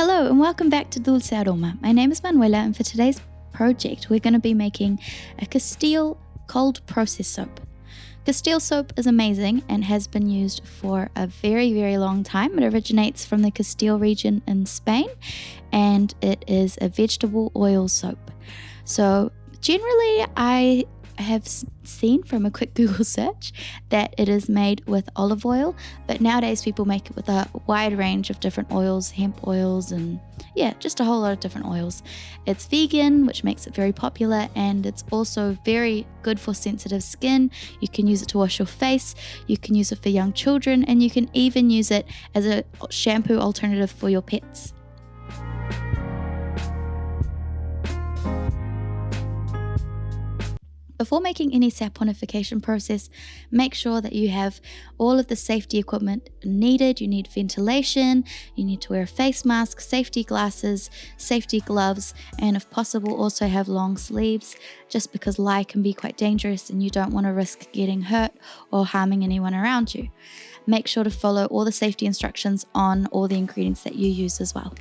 Hello and welcome back to Dulce Aroma. My name is Manuela, and for today's project we're going to be making a Castile cold process soap. Castile soap is amazing and has been used for a very, very long time. It originates from the Castile region in Spain, and it is a vegetable oil soap. So generally I have seen from a quick Google search that it is made with olive oil, but nowadays people make it with a wide range of different oils, hemp oils, and just a whole lot of different oils. It's vegan, which makes it very popular, and it's also very good for sensitive skin. You can use it to wash your face, you can use it for young children, and you can even use it as a shampoo alternative for your pets. Before making any saponification process, make sure that you have all of the safety equipment needed. You need ventilation, you need to wear a face mask, safety glasses, safety gloves, and if possible also have long sleeves, just because lye can be quite dangerous and you don't want to risk getting hurt or harming anyone around you. Make sure to follow all the safety instructions on all the ingredients that you use as well.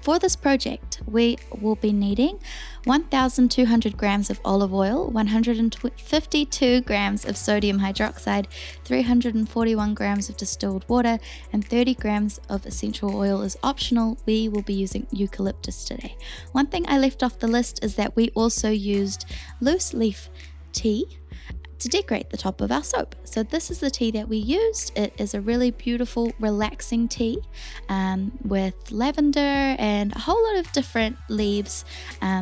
For this project, we will be needing 1,200 grams of olive oil, 152 grams of sodium hydroxide, 341 grams of distilled water, and 30 grams of essential oil is optional. We will be using eucalyptus today. One thing I left off the list is that we also used loose leaf tea to decorate the top of our soap. So this is the tea that we used. It is a really beautiful, relaxing tea with lavender and a whole lot of different leaves,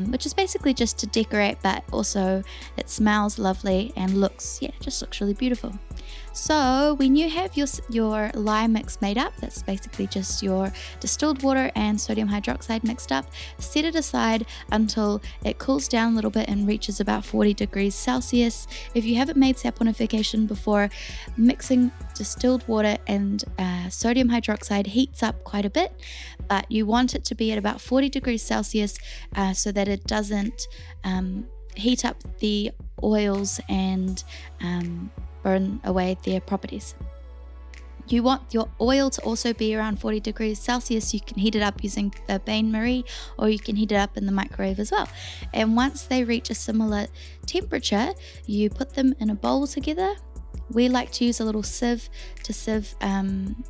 which is basically just to decorate, but also it smells lovely and just looks really beautiful. So when you have your lye mix made up, that's basically just your distilled water and sodium hydroxide mixed up, set it aside until it cools down a little bit and reaches about 40 degrees Celsius. If you haven't made saponification before, mixing distilled water and sodium hydroxide heats up quite a bit, but you want it to be at about 40 degrees Celsius so that it doesn't heat up the oils and burn away their properties. You want your oil to also be around 40 degrees Celsius. You can heat it up using the bain-marie, or you can heat it up in the microwave as well. And once they reach a similar temperature, you put them in a bowl together. We like to use a little sieve to sieve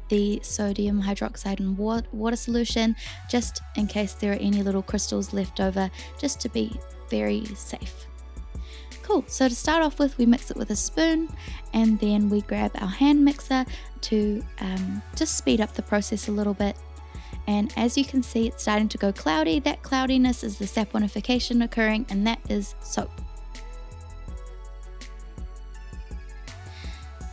the sodium hydroxide and water solution, just in case there are any little crystals left over, just to be very safe. Cool, so to start off with, we mix it with a spoon, and then we grab our hand mixer to just speed up the process a little bit. And as you can see, it's starting to go cloudy. That cloudiness is the saponification occurring, and that is soap.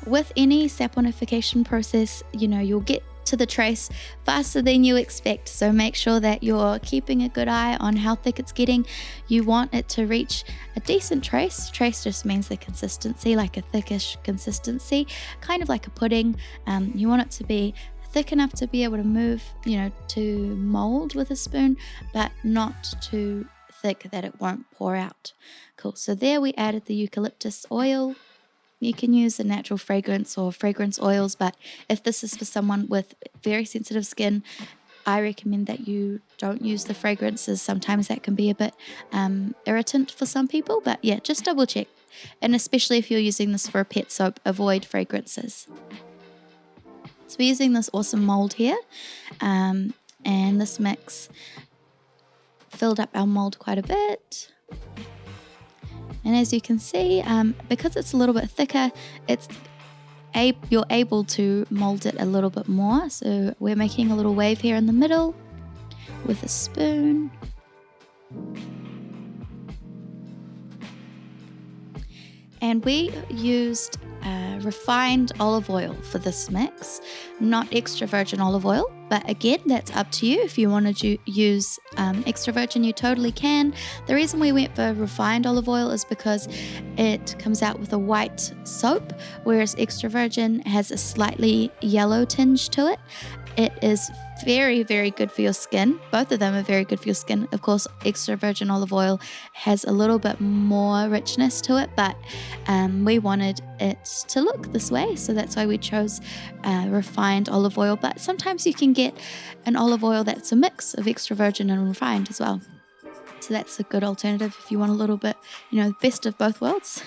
With any saponification process, you'll get to the trace faster than you expect, so make sure that you're keeping a good eye on how thick it's getting. You want it to reach a decent trace. Trace just means the consistency, like a thickish consistency, kind of like a pudding. You want it to be thick enough to be able to move, to mold with a spoon, but not too thick that it won't pour out. Cool, so there we added the eucalyptus oil. You can use a natural fragrance or fragrance oils, but if this is for someone with very sensitive skin, I recommend that you don't use the fragrances. Sometimes that can be a bit irritant for some people, but just double check. And especially if you're using this for a pet soap, avoid fragrances. So we're using this awesome mold here, and this mix filled up our mold quite a bit. And as you can see, because it's a little bit thicker, you're able to mold it a little bit more. So we're making a little wave here in the middle with a spoon. And we used refined olive oil for this mix, not extra virgin olive oil. But again, that's up to you. If you wanted to use extra virgin, you totally can. The reason we went for refined olive oil is because it comes out with a white soap, whereas extra virgin has a slightly yellow tinge to it. It is very, very good for your skin. Both of them are very good for your skin. Of course, extra virgin olive oil has a little bit more richness to it, but we wanted it to look this way, so that's why we chose refined olive oil. But sometimes you can get an olive oil that's a mix of extra virgin and refined as well. So that's a good alternative if you want a little bit, best of both worlds.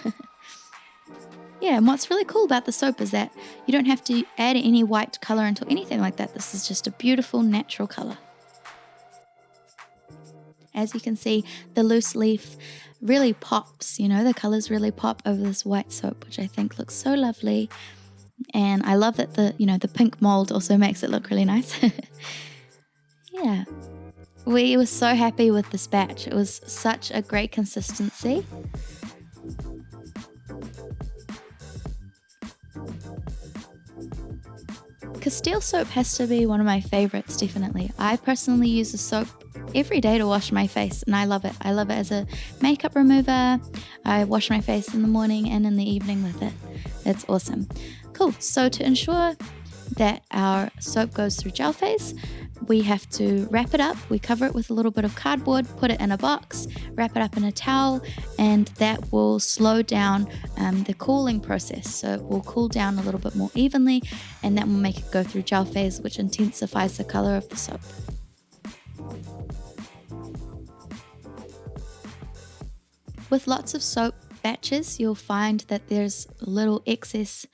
Yeah, and what's really cool about the soap is that you don't have to add any white colorant or anything like that. This is just a beautiful natural color. As you can see, the loose leaf really pops, the colors really pop over this white soap, which I think looks so lovely. And I love that the pink mold also makes it look really nice. Yeah. We were so happy with this batch. It was such a great consistency. Castile soap has to be one of my favorites, definitely. I personally use the soap every day to wash my face, and I love it. I love it as a makeup remover. I wash my face in the morning and in the evening with it. It's awesome. Cool. So to ensure that our soap goes through gel phase, we have to wrap it up. We cover it with a little bit of cardboard, put it in a box, wrap it up in a towel, and that will slow down the cooling process. So it will cool down a little bit more evenly, and that will make it go through gel phase, which intensifies the color of the soap. With lots of soap batches, you'll find that there's little excess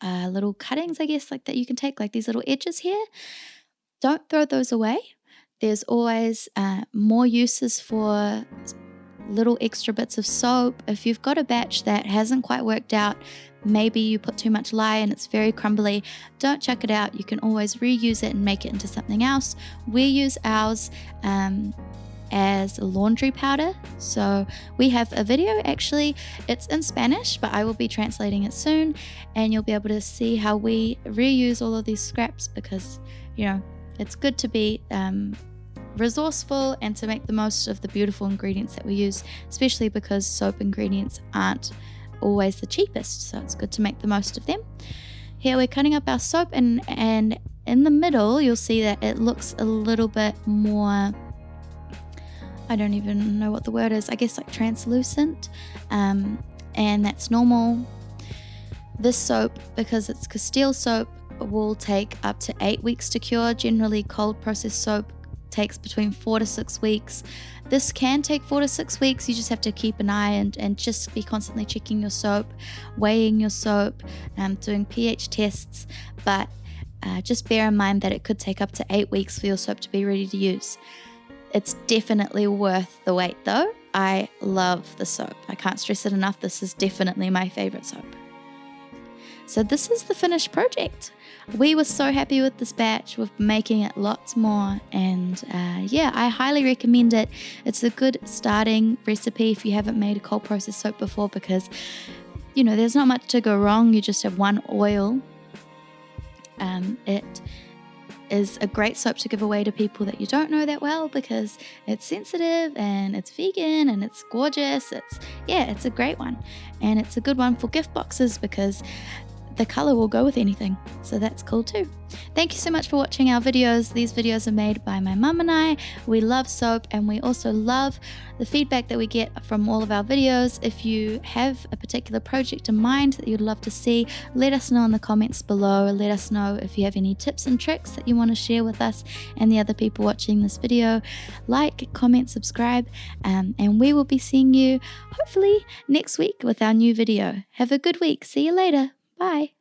little cuttings, I guess, like that you can take, like these little edges here. Don't throw those away. There's always more uses for little extra bits of soap. If you've got a batch that hasn't quite worked out, maybe you put too much lye and it's very crumbly, don't chuck it out. You can always reuse it and make it into something else. We use ours as laundry powder. So we have a video, actually it's in Spanish, but I will be translating it soon, and you'll be able to see how we reuse all of these scraps, because it's good to be resourceful and to make the most of the beautiful ingredients that we use, especially because soap ingredients aren't always the cheapest, so it's good to make the most of them. Here we're cutting up our soap, and in the middle you'll see that it looks a little bit more, I don't even know what the word is, I guess like translucent, and that's normal. This soap, because it's Castile soap, will take up to 8 weeks to cure. Generally, cold processed soap takes between 4 to 6 weeks. This can take 4 to 6 weeks. You just have to keep an eye and just be constantly checking your soap, weighing your soap, doing pH tests, but just bear in mind that it could take up to 8 weeks for your soap to be ready to use. It's definitely worth the wait though. I love the soap. I can't stress it enough. This is definitely my favorite soap. So this is the finished project. We were so happy with this batch. We're making it lots more, and I highly recommend it. It's a good starting recipe if you haven't made a cold process soap before, because there's not much to go wrong. You just have one oil. It is a great soap to give away to people that you don't know that well, because it's sensitive and it's vegan and it's gorgeous. It's a great one, and it's a good one for gift boxes because the color will go with anything, so that's cool too. Thank you so much for watching our videos. These videos are made by my mum and I. We love soap, and we also love the feedback that we get from all of our videos. If you have a particular project in mind that you'd love to see, let us know in the comments below. Let us know if you have any tips and tricks that you want to share with us and the other people watching this video. Like, comment, subscribe, and we will be seeing you hopefully next week with our new video. Have a good week. See you later. Bye.